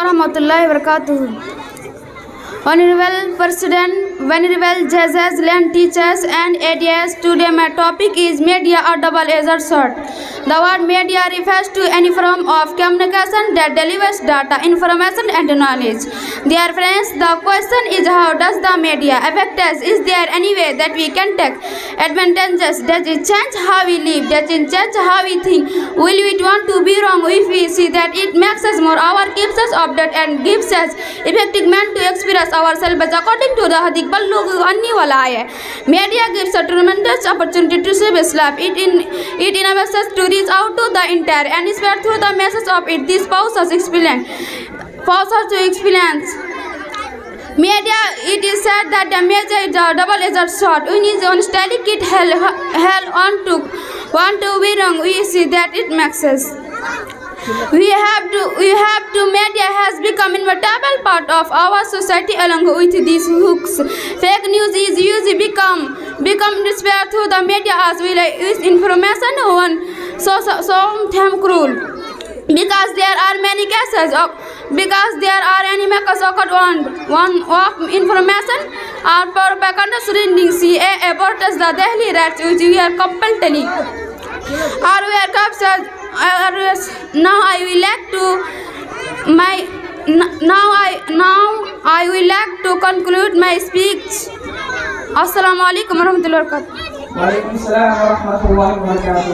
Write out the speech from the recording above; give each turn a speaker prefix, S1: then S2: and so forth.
S1: warahmatullahi wabarakatuh. Honorable President, venerable judges, land teachers and ADS, today my topic is media or double-edged sword. The word media refers to any form of communication that delivers data, information and knowledge. Dear friends, the question is how does the media affect us? Is there any way that we can take advantages? Does it change how we live? Does it change how we think? Will we want to be wrong if we see that it makes us more aware, keeps us updated and gives us effective means to express ourselves? But according to the Hadith, media gives a tremendous opportunity to save a life. It enables us to reach out to the entire and spread through the message of it. This pauses to experience. Media, it is said that the media is a double-edged sword. We need to study it want to be wrong. We see that it makes us. We have to media has become inevitable part of our society along with these hooks. Fake news is usually become spread through the media as well as information on so cruel. Because there are many cases because there are any makers of one of information or propaganda surrounding CAA protests the Delhi riots which we are completely or we are captured. Now I will like to conclude my speech. Assalamu alaikum warahmatullahi wabarakatuh.
S2: Wa alaikum assalam warahmatullahi wabarakatuh.